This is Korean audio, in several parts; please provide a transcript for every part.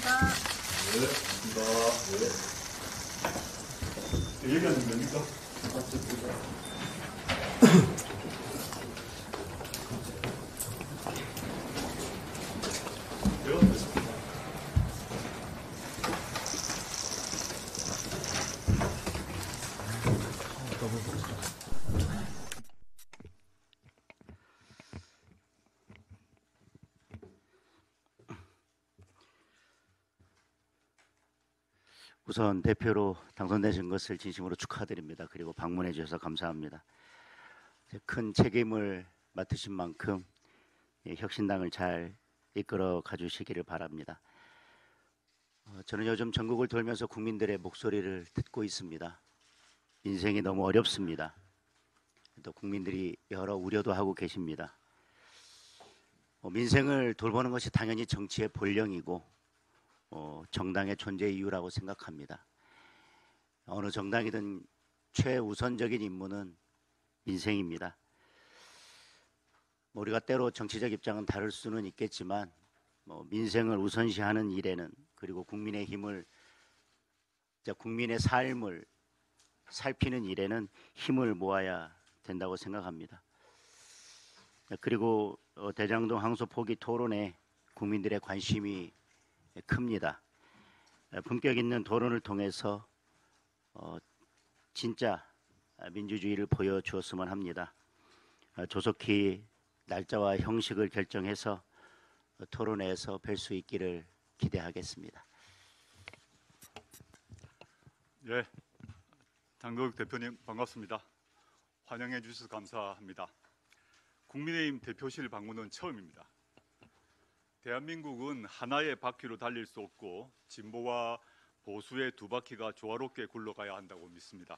감사합니다. 네, 고맙습니다. 네. 얘기하는 겁니까? 우선 대표로 당선되신 것을 진심으로 축하드립니다. 그리고 방문해 주셔서 감사합니다. 큰 책임을 맡으신 만큼 혁신당을 잘 이끌어 가주시기를 바랍니다. 저는 요즘 전국을 돌면서 국민들의 목소리를 듣고 있습니다. 인생이 너무 어렵습니다. 또 국민들이 여러 우려도 하고 계십니다. 민생을 돌보는 것이 당연히 정치의 본령이고 정당의 존재 이유라고 생각합니다. 어느 정당이든 최우선적인 임무는 민생입니다. 우리가 때로 정치적 입장은 다를 수는 있겠지만 민생을 우선시하는 일에는, 그리고 국민의 삶을 살피는 일에는 힘을 모아야 된다고 생각합니다. 그리고 대장동 항소 포기 토론에 국민들의 관심이 큽니다. 품격 있는 토론을 통해서 진짜 민주주의를 보여주었으면 합니다. 조속히 날짜와 형식을 결정해서 토론회에서 뵐 수 있기를 기대하겠습니다. 예, 장도혁 대표님 반갑습니다. 환영해 주셔서 감사합니다. 국민의힘 대표실 방문은 처음입니다. 대한민국은 하나의 바퀴로 달릴 수 없고 진보와 보수의 두 바퀴가 조화롭게 굴러가야 한다고 믿습니다.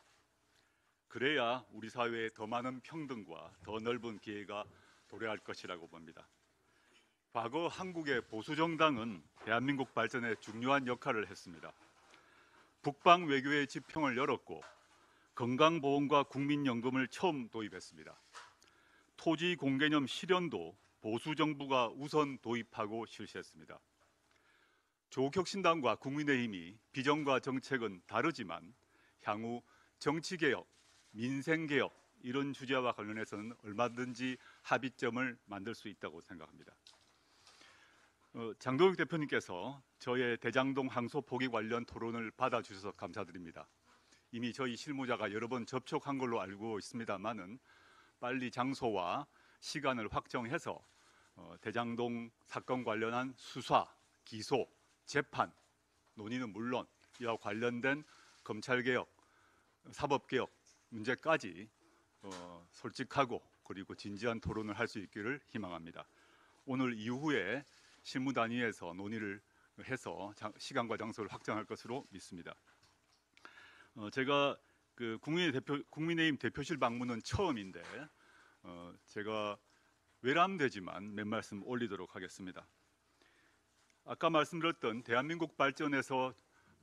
그래야 우리 사회에 더 많은 평등과 더 넓은 기회가 도래할 것이라고 봅니다. 과거 한국의 보수 정당은 대한민국 발전에 중요한 역할을 했습니다. 북방 외교의 지평을 열었고 건강보험과 국민연금을 처음 도입했습니다. 토지 공개념 실현도 보수 정부가 우선 도입하고 실시했습니다. 조국혁신당과 국민의힘이 비전과 정책은 다르지만 향후 정치개혁, 민생개혁 이런 주제와 관련해서는 얼마든지 합의점을 만들 수 있다고 생각합니다. 장도혁 대표님께서 저의 대장동 항소 포기 관련 토론을 받아주셔서 감사드립니다. 이미 저희 실무자가 여러 번 접촉한 걸로 알고 있습니다만은 빨리 장소와 시간을 확정해서 대장동 사건 관련한 수사, 기소, 재판, 논의는 물론 이와 관련된 검찰개혁, 사법개혁 문제까지 솔직하고 그리고 진지한 토론을 할 수 있기를 희망합니다. 오늘 이후에 실무단위에서 논의를 해서 시간과 장소를 확정할 것으로 믿습니다. 제가 국민의힘 대표실 방문은 처음인데 제가 외람되지만 몇 말씀 올리도록 하겠습니다. 아까 말씀드렸던 대한민국 발전에서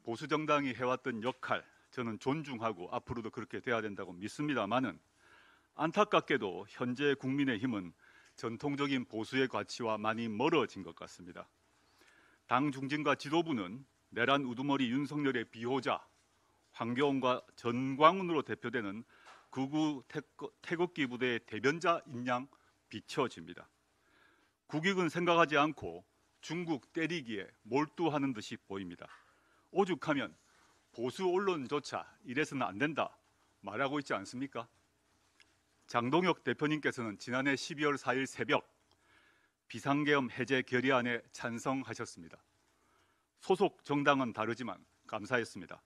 보수 정당이 해왔던 역할 저는 존중하고 앞으로도 그렇게 돼야 된다고 믿습니다만은 안타깝게도 현재 국민의힘은 전통적인 보수의 가치와 많이 멀어진 것 같습니다. 당 중진과 지도부는 내란 우두머리 윤석열의 비호자 황교안과 전광훈으로 대표되는 극우 태극기 부대의 대변자인 양 비춰집니다. 국익은 생각하지 않고 중국 때리기에 몰두하는 듯이 보입니다. 오죽하면 보수 언론조차 이래서는 안 된다 말하고 있지 않습니까? 장동혁 대표님께서는 지난해 12월 4일 새벽 비상계엄 해제 결의안에 찬성하셨습니다. 소속 정당은 다르지만 감사했습니다.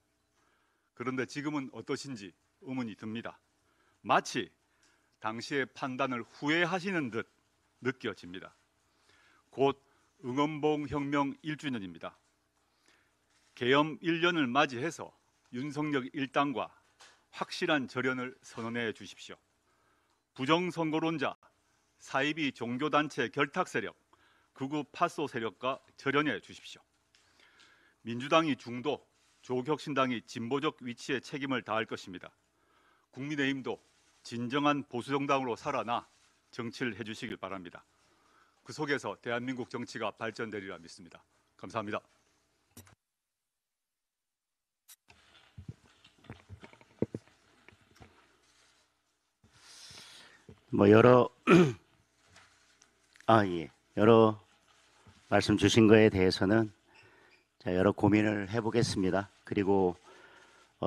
그런데 지금은 어떠신지 의문이 듭니다. 마치 당시의 판단을 후회하시는 듯 느껴집니다. 곧 응원봉 혁명 1주년입니다. 계엄 1년을 맞이해서 윤석열 일당과 확실한 절연을 선언해 주십시오. 부정선거론자, 사이비 종교단체 결탁 세력, 극우 파소 세력과 절연해 주십시오. 민주당이 중도, 조국혁신당이 진보적 위치에 책임을 다할 것입니다. 국민의힘도 진정한 보수정당으로 살아나 정치를 해주시길 바랍니다. 그 속에서 대한민국 정치가 발전되리라 믿습니다. 감사합니다. 뭐 여러 예, 여러 말씀 주신 거에 대해서는 여러 고민을 해보겠습니다. 그리고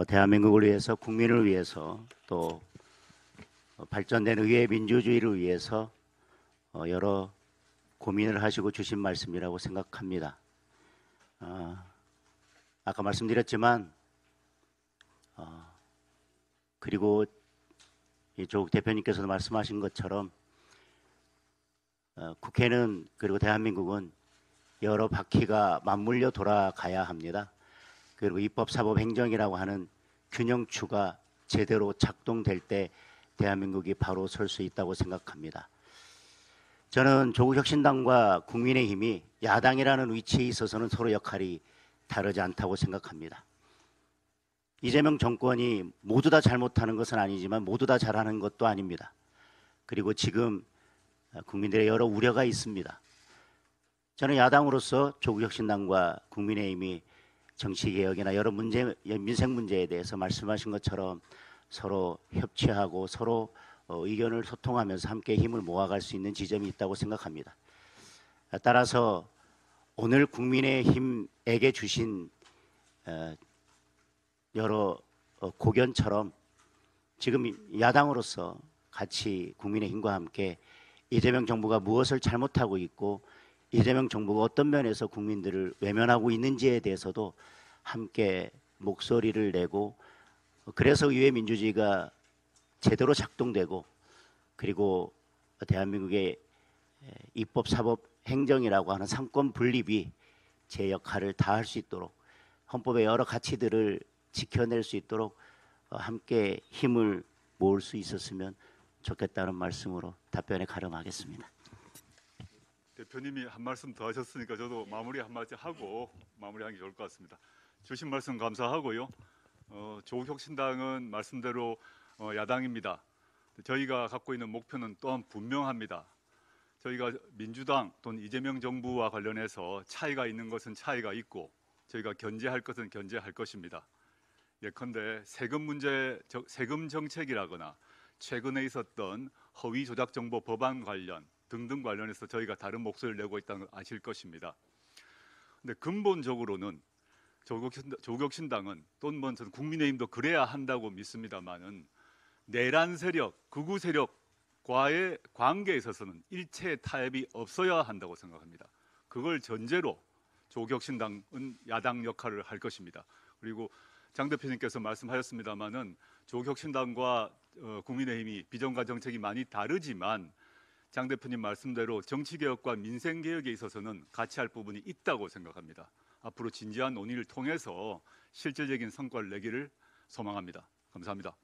대한민국을 위해서, 국민을 위해서, 또 발전된 의회 민주주의를 위해서 여러 고민을 하시고 주신 말씀이라고 생각합니다. 아까 말씀드렸지만 그리고 조국 대표님께서도 말씀하신 것처럼 국회는, 그리고 대한민국은 여러 바퀴가 맞물려 돌아가야 합니다. 그리고 입법, 사법, 행정이라고 하는 균형추가 제대로 작동될 때 대한민국이 바로 설 수 있다고 생각합니다. 저는 조국혁신당과 국민의힘이 야당이라는 위치에 있어서는 서로 역할이 다르지 않다고 생각합니다. 이재명 정권이 모두 다 잘못하는 것은 아니지만 모두 다 잘하는 것도 아닙니다. 그리고 지금 국민들의 여러 우려가 있습니다. 저는 야당으로서 조국혁신당과 국민의힘이 정치개혁이나 여러 문제, 민생 문제에 대해서 말씀하신 것처럼 서로 협치하고 서로 의견을 소통하면서 함께 힘을 모아갈 수 있는 지점이 있다고 생각합니다. 따라서 오늘 국민의힘에게 주신 여러 고견처럼 지금 야당으로서 같이 국민의힘과 함께 이재명 정부가 무엇을 잘못하고 있고 이재명 정부가 어떤 면에서 국민들을 외면하고 있는지에 대해서도 함께 목소리를 내고, 그래서 의회 민주주의가 제대로 작동되고, 그리고 대한민국의 입법, 사법, 행정이라고 하는 상권 분립이 제 역할을 다할 수 있도록, 헌법의 여러 가치들을 지켜낼 수 있도록 함께 힘을 모을 수 있었으면 좋겠다는 말씀으로 답변에 가름하겠습니다. 대표님이 한 말씀 더 하셨으니까 저도 마무리 한마디 하고 마무리하는 게 좋을 것 같습니다. 주신 말씀 감사하고요. 조국혁신당은 말씀대로 야당입니다. 저희가 갖고 있는 목표는 또한 분명합니다. 저희가 민주당 또는 이재명 정부와 관련해서 차이가 있는 것은 차이가 있고 저희가 견제할 것은 견제할 것입니다. 예컨대 세금 문제, 세금 정책이라거나 최근에 있었던 허위 조작 정보 법안 관련 등등 관련해서 저희가 다른 목소리를 내고 있다는 걸 아실 것입니다. 근데 근본적으로는 조국혁신당은 또는 뭐 저는 국민의힘도 그래야 한다고 믿습니다만은 내란 세력, 극우 세력과의 관계에 있어서는 일체 타협이 없어야 한다고 생각합니다. 그걸 전제로 조국혁신당은 야당 역할을 할 것입니다. 그리고 장 대표님께서 말씀하셨습니다마는 조국혁신당과 국민의힘이 비전과 정책이 많이 다르지만 장 대표님 말씀대로 정치개혁과 민생개혁에 있어서는 같이 할 부분이 있다고 생각합니다. 앞으로 진지한 논의를 통해서 실질적인 성과를 내기를 소망합니다. 감사합니다.